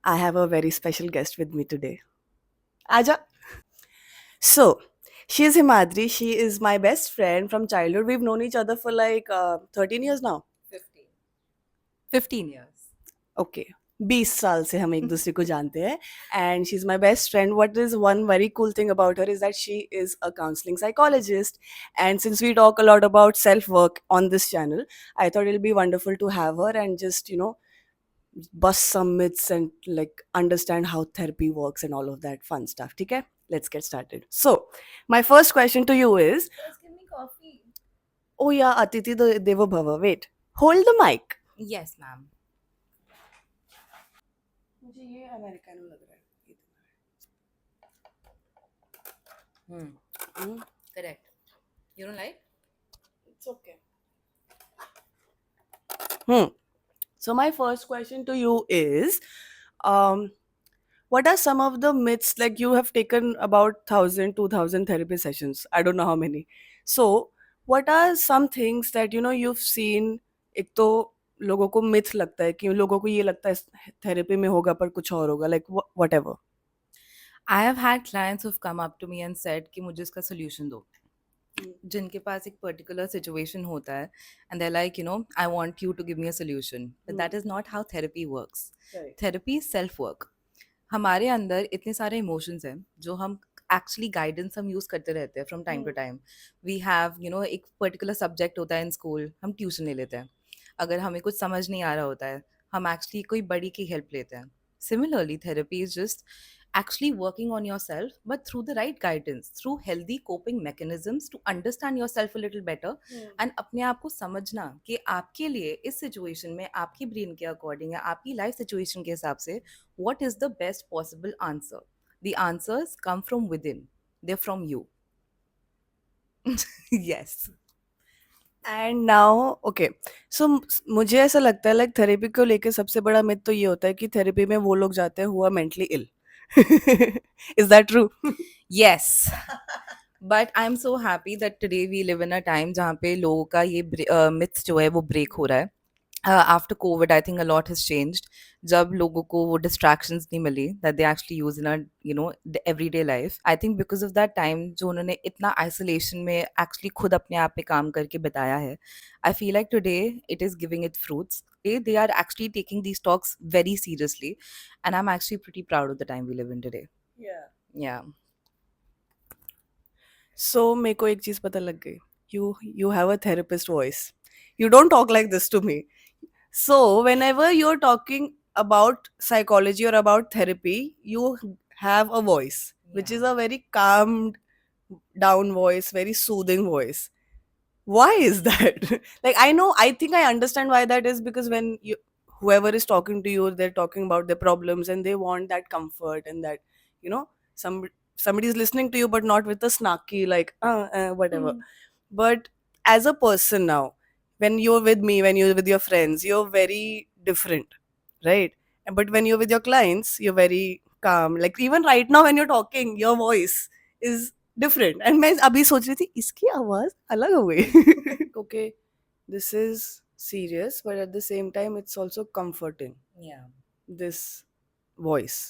I have a very special guest with me today. Aja. So, she is Himadri. She is my best friend from childhood. We've known each other for like 13 years now. 15. 15 years. Okay. 20 साल से हम एक दूसरे को जानते हैं and she's my best friend. What is one very cool thing about her is that she is a counseling psychologist, and since we talk a lot about self work on this channel, I thought it'll be wonderful to have her and just bust some myths and like understand how therapy works and all of that fun stuff. Okay, let's get started. So, my first question to you is, Just give me coffee. oh yeah, Atiti Devo Bhava. Wait, hold the mic. Yes, ma'am. मुझे ये americano लग रहा है. Hmm. Correct. You don't like? It's okay. Hmm. So my first question to you is, um, what are some of the myths, like you have taken about 1,000, 2,000 therapy sessions? I don't know how many. So what are some things that you've seen? एक तो लोगों को myth लगता है कि लोगों को ये लगता है थेरेपी में होगा पर कुछ और होगा, like whatever. I have had clients who've come up to me and said कि मुझे इसका solution दो. जिनके पास एक पर्टिकुलर सिचुएशन होता है and they're like, I want you to give me a solution. But that is not how therapy works. Right. Therapy is self work. हमारे अंदर इतने सारे इमोशंस हैं जो हम एक्चुअली गाइडेंस हम यूज़ करते रहते हैं from time to time. We have एक पर्टिकुलर सब्जेक्ट होता है इन स्कूल, हम ट्यूशन ले लेते हैं. अगर हमें कुछ समझ नहीं आ रहा होता है, हम एक्चुअली कोई बड़ी की हेल्प लेते हैं. Similarly, therapy is just actually working on yourself, but through the right guidance, through healthy coping mechanisms to understand yourself a little better and अपने आप को समझना कि आपके लिए इस सिचुएशन में आपकी ब्रेन के अकॉर्डिंग या आपकी लाइफ सिचुएशन के हिसाब से what is the best possible answer. The answers come from within. They're from you. Yes. And now okay. So मुझे ऐसा लगता है लाइक थेरेपी को लेके सबसे बड़ा मिथ तो ये होता है कि थेरेपी में वो लोग जाते हैं हुआ mentally ill. Is that true? Yes. But I'm so happy that today we live in a time जहाँ पे लोगों का ये myth जो है वो break हो रहा है. After COVID, I think a lot has changed. जब लोगों को वो distractions नहीं मिली that they actually use in a the everyday life. I think because of that time जो उन्होंने इतना isolation में actually खुद अपने आप पे काम करके बताया है, I feel like today it is giving it fruits. They are actually taking these talks very seriously, and I'm actually pretty proud of the time we live in today. Yeah. Yeah. सो मेरे को एक चीज पता लग गई. You have a therapist voice. You don't talk like this to me. So, whenever you're talking about psychology or about therapy, you have a voice, which is Yeah. a very calmed down voice, very soothing voice. Why is that? Like, I think I understand why that is, because when whoever is talking to you, they're talking about their problems and they want that comfort and that, you know, some somebody is listening to you, but not with a snarky, like, whatever. But as a person now, when you're with me, when you're with your friends, you're very different, right? But when you're with your clients, you're very calm. Like even right now when you're talking, your voice is different. And मैं अभी सोच रही थी इसकी आवाज अलग हो गई. Okay, this is serious, but at the same time it's also comforting. Yeah. This voice.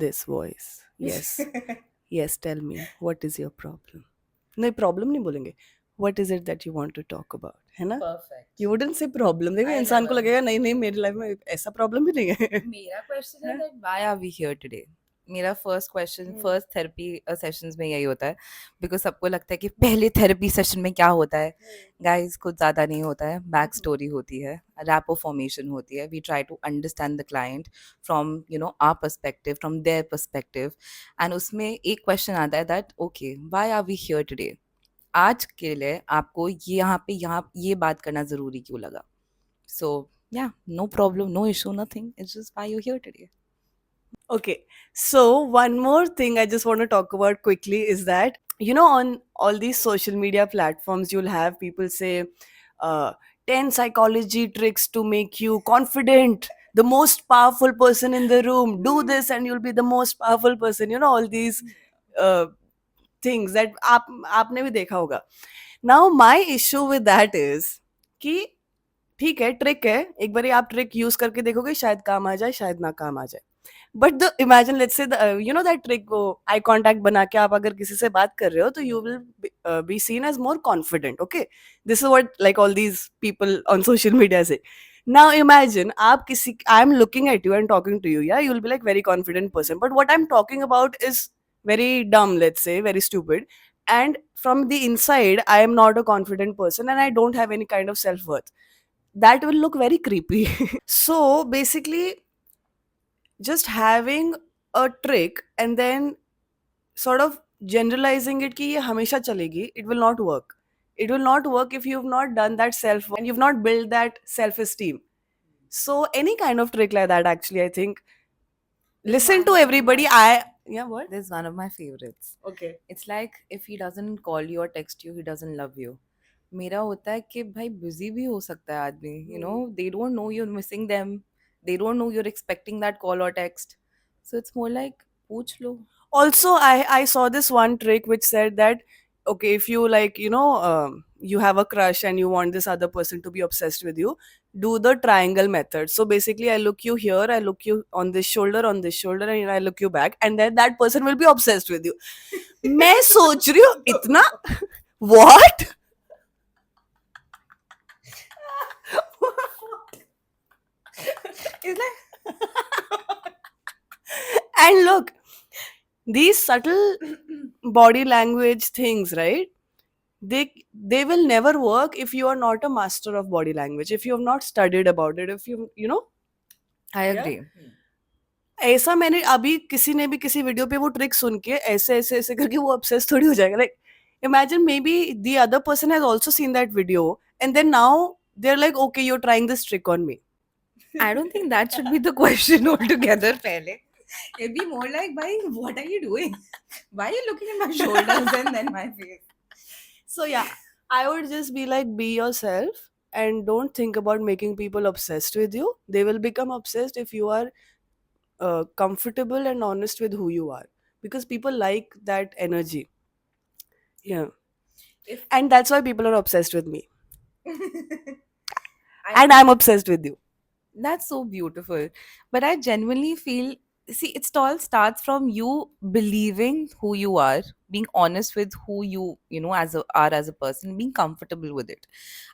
This voice. Yes. Yes, tell me, what is your problem? नहीं प्रॉब्लम नहीं बोलेंगे. What is it that you want to talk about? है ना? Perfect. You wouldn't say problem. देखो I इंसान को never. लगेगा नहीं नहीं मेरी लाइफ में ऐसा प्रॉब्लम भी नहीं है. मेरा क्वेश्चन है that why are we here today? मेरा first question first therapy sessions में यही होता है, बिकॉज सबको लगता है कि पहले थेरेपी सेशन में क्या होता है. गाइस कुछ ज़्यादा नहीं होता है. बैक स्टोरी होती है, रैपो फॉर्मेशन होती है. We try to understand the client from our perspective, from their perspective, and उसमें एक क्वेश्चन आता है that okay why are we here today. आज के लिए आपको यहाँ ये बात करना ज़रूरी क्यों लगा. So yeah, no problem, no issue, nothing. It's just why you're here today. Okay. So one more thing I just want to talk about quickly is that on all these social media platforms you'll have people say, 10 psychology tricks to make you confident, the most powerful person in the room, do this and you'll be the most powerful person, all these uh, things that आपने भी देखा होगा. Now my issue with that is कि ठीक है trick है, एक बार आप ट्रिक यूज करके देखोगे शायद काम आ जाए शायद ना काम आ जाए. But the imagine, let's say, the you know that trick, वो eye contact बना के आप अगर किसी से बात कर रहे हो, तो you will be seen as more confident. Okay, this is what like all these people on social media say. Now imagine आप किसी, I'm looking at you and talking to you, yeah, you'll be like very confident person. But what I'm talking about is very dumb, let's say, very stupid. And from the inside, I am not a confident person and I don't have any kind of self worth. That will look very creepy. So basically, just having a trick and then sort of generalizing it कि ये हमेशा चलेगी, it will not work. It will not work if you've not done that self work and you've not built that self esteem. So any kind of trick like that, actually, I think, listen to everybody. Yeah, what? There's one of my favorites. Okay. It's like if he doesn't call you or text you, he doesn't love you. मेरा होता है कि भाई busy भी हो सकता है आदमी, you know, they don't know you're missing them, they don't know you're expecting that call or text, so it's more like पूछ लो. Also, I saw this one trick which said that, okay, if you like, you have a crush and you want this other person to be obsessed with you, do the triangle method. So basically, I look you here, I look you on this shoulder, and I look you back, and then that person will be obsessed with you. मैं सोच रही हूँ इतना what? It's like And look, these subtle body language things, right? They will never work if you are not a master of body language, if you have not studied about it, if you know. I Yeah. agree. ऐसा मैंने अभी किसी ने भी किसी video पे वो trick सुन के ऐसे ऐसे ऐसे करके वो obsessed थोड़ी हो जाएगा. Like imagine maybe the other person has also seen that video and then now they're like, okay, you're trying this trick on me. I don't think that should be the question altogether. Pehle. It'd be more like, bhai, what are you doing? Why are you looking at my shoulders and then my face? So yeah, I would just be like, be yourself and don't think about making people obsessed with you. They will become obsessed if you are comfortable and honest with who you are, because people like that energy. Yeah. If And that's why people are obsessed with me. I And I'm obsessed with you. That's so beautiful. But I genuinely feel, see, it all starts from you believing who you are, being honest with who you know, as a person, being comfortable with it.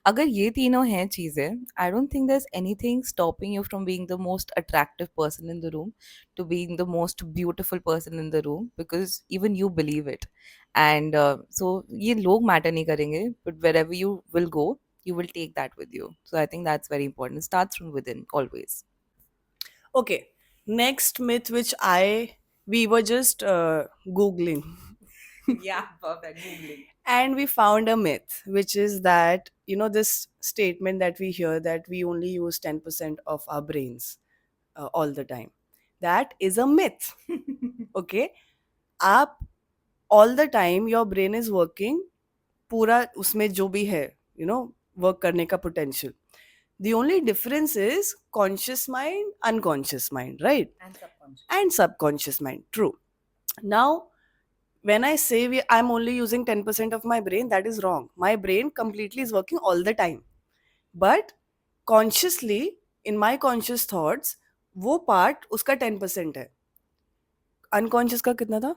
अगर ये तीनों हैं चीजें, I don't think there's anything stopping you from being the most attractive person in the room, to being the most beautiful person in the room, because even you believe it. And so ये लोग matter नहीं करेंगे, but wherever you will go, you will take that with you. So I think that's very important. It starts from within always. Okay. Next myth, which we were just Googling. Yeah, perfect. Googling. And we found a myth, which is that, this statement that we hear that we only use 10% of our brains all the time. That is a myth. Okay. आप all the time your brain is working, पूरा उसमें जो भी है, work करने का potential. The only difference is conscious mind, unconscious mind, right? And subconscious. And subconscious mind. True. Now, when I say I'm only using 10% of my brain, that is wrong. My brain completely is working all the time. But consciously, in my conscious thoughts, वो part उसका 10% है. Unconscious का कितना था?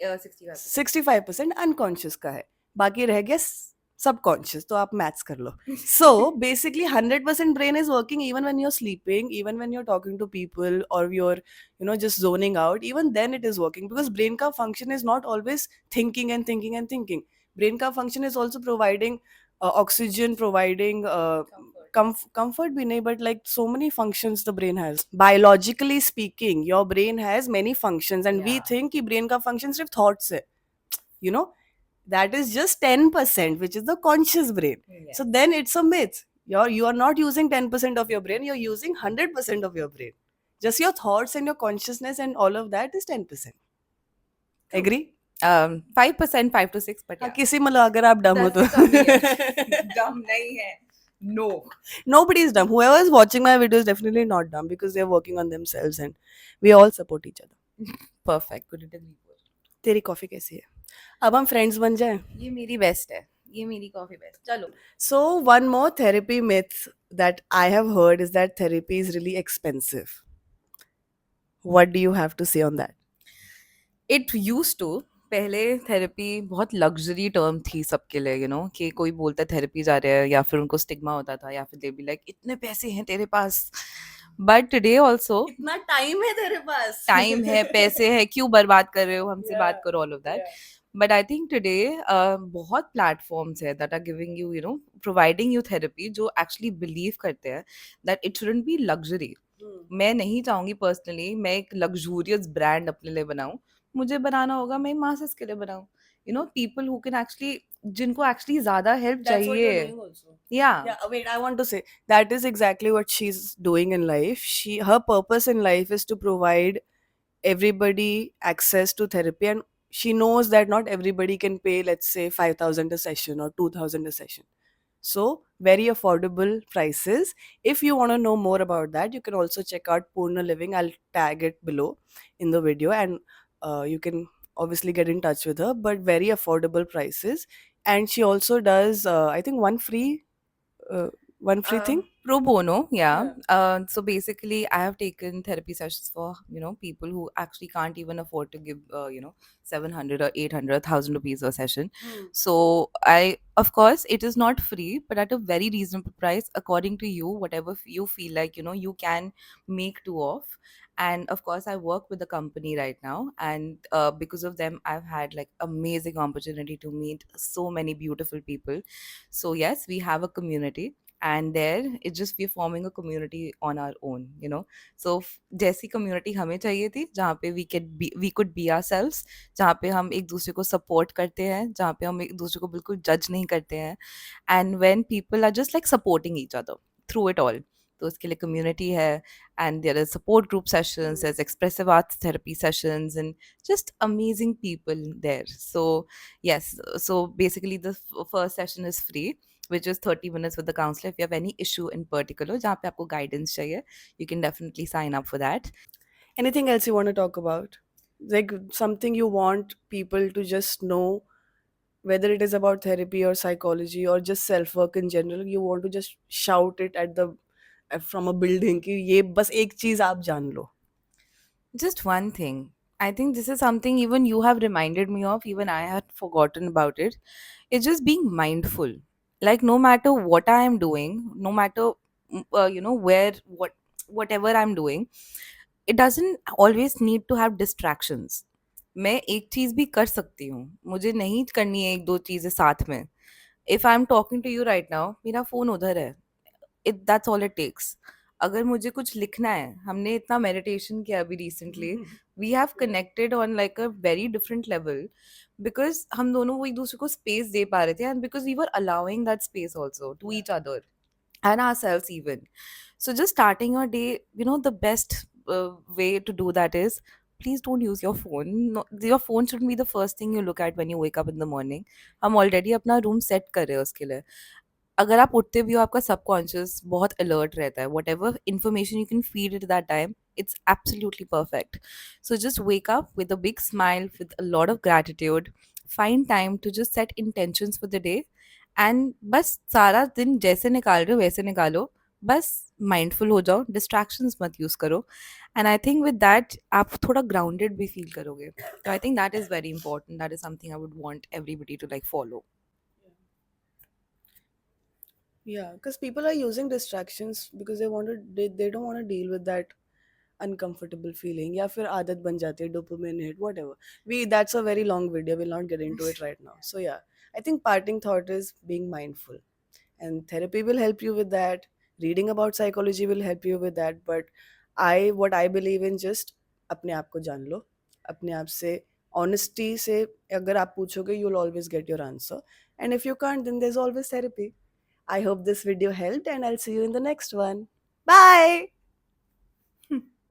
65%. 65% unconscious का है, बाकी रह गया सबकॉन्शियस. तो आप मैथ्स कर लो. So basically 100% brain is working even when you're sleeping, even when you're talking to people, or you're just zoning out. Even then it is working, because brain ka function is not always thinking and thinking and thinking. Brain ka function is also providing oxygen, providing comfort bhi nahi, but like so many functions the brain has. Biologically speaking, your brain has many functions, and we Yeah. think कि brain का function सिर्फ thoughts है. You know, that is just 10%, which is the conscious brain. Yeah. So then it's a myth. You are not using 10% of your brain, you're using 100% of your brain. Just your thoughts and your consciousness and all of that is 10%. True. Agree? 5%, 5 to 6, but हाँ, yeah. किसी मतलब अगर आप dumb हो तो That's the key. Dumb nahi hai. No. Nobody is dumb. Whoever is watching my video is definitely not dumb, because they're working on themselves and we all support each other. Perfect. Couldn't agree more. तेरी coffee कैसी है? अब हम friends बन जाएं. ये मेरी best है. ये मेरी कॉफी बेस्ट. चलो. So one more therapy myth that I have heard is that therapy is really expensive. What do you have to say on that? It used to पहले थेरेपी बहुत लग्जरी टर्म थी सबके लिए, कि कोई बोलता है थेरेपी जा रहा है, या फिर उनको स्टिग्मा होता था, या फिर दे बी लाइक इतने पैसे हैं तेरे पास। बट टुडे ऑल्सो इतना टाइम है तेरे पास? टाइम है, पैसे है, क्यों बर्बाद कर रहे हो, हमसे बात करो, all of that. Yeah. But I think today बहुत प्लेटफॉर्म्स है that are giving you, providing you therapy, जो एक्चुअली बिलीव करते हैं that it shouldn't be luxury. Hmm. मैं नहीं चाहूंगी पर्सनली मैं एक लग्जूरियस ब्रांड अपने लिए बनाऊं। मुझे बनाना होगा मैं मासेस के लिए बनाऊं, पीपल हु कैन एक्चुअली, जिनको एक्चुअली ज्यादा हेल्प That's what you're चाहिए। doing also. या Yeah, wait, I want to say that is exactly what she's doing in life. Her purpose in life is to provide everybody access to therapy, and she knows that not everybody can pay, let's say, 5,000 a session or 2,000 a session. So, very affordable prices. If you want to know more about that, you can also check out Purna Living. I'll tag it below in the video, and you can obviously get in touch with her. But very affordable prices, and she also does, I think, uh, one free thing. Pro bono, yeah. Yeah. So basically, I have taken therapy sessions for people who actually can't even afford to give 700 or 800, 1,000 rupees a session. Hmm. So of course, it is not free, but at a very reasonable price according to you, whatever you feel like you can make do of. And of course, I work with the company right now, and because of them, I've had like amazing opportunity to meet so many beautiful people. So yes, we have a community, and there it's just we're forming a community on our own. So जैसी community हमें चाहिए थी, जहाँ पे we could be ourselves, जहाँ पे हम एक दूसरे को support करते हैं, जहाँ पे हम एक दूसरे को बिल्कुल judge नहीं करते हैं, and when people are just like supporting each other through it all। तो उसके लिए community है, and there are support group sessions, there's expressive arts therapy sessions, and just amazing people there। So yes, so basically the first session is free, which is 30 minutes with the counselor. If you have any issue in particular जहाँ पे आपको guidance चाहिए, you can definitely sign up for that। Anything else you want to talk about? Like something you want people to just know, whether it is about therapy or psychology or just self work in general, you want to just shout it at the from a building कि ये बस एक चीज आप जान लो. Just one thing. I think this is something even you have reminded me of, even I had forgotten about it. It's just being mindful. Like no matter what I am doing, no matter where whatever I'm doing, it doesn't always need to have distractions। मैं एक चीज भी कर सकती हूँ, मुझे नहीं करनी है एक दो चीजें साथ में। If I am talking to you right now, मेरा फोन उधर है, it that's all it takes. अगर मुझे कुछ लिखना है, हमने इतना मेडिटेशन किया अभी recently, we have connected on like a very different level, because हम दोनों वो एक दूसरे को स्पेस दे पा रहे थे, and because we were allowing that space also to each other and ourselves even। So just starting your day, the best way to do that is, please don't use your phone। no, your phone shouldn't be the first thing you look at when you wake up in the morning। हम already अपना room set कर रहे हैं उसके लिए। अगर आप उठते भी हो, आपका सबकॉन्शियस बहुत अलर्ट रहता है, what ever information you can feed it that time, it's absolutely perfect। So just wake up with a big smile, with a lot of gratitude, find time to just set intentions for the day, and बस सारा दिन जैसे निकाल रहे हो वैसे निकालो। बस माइंडफुल हो जाओ, डिस्ट्रैक्शंस मत यूज करो, and I think with that आप थोड़ा ग्राउंडेड भी फील करोगे। तो I think that is very important, that is something I would want everybody to like follow. Yeah, because people are using distractions because they don't want to deal with that uncomfortable feeling, या फिर आदत बन जाती है, dopamine hit, whatever. That's a very long video, we'll not get into it right now. So yeah, I think parting thought is being mindful, and therapy will help you with that. Reading about psychology will help you with that. But what I believe in, just अपने आप को जान लो, अपने आप से honesty से अगर आप पूछोगे, you'll always get your answer, and if you can't, then there's always therapy. I hope this video helped, and I'll see you in the next one. Bye.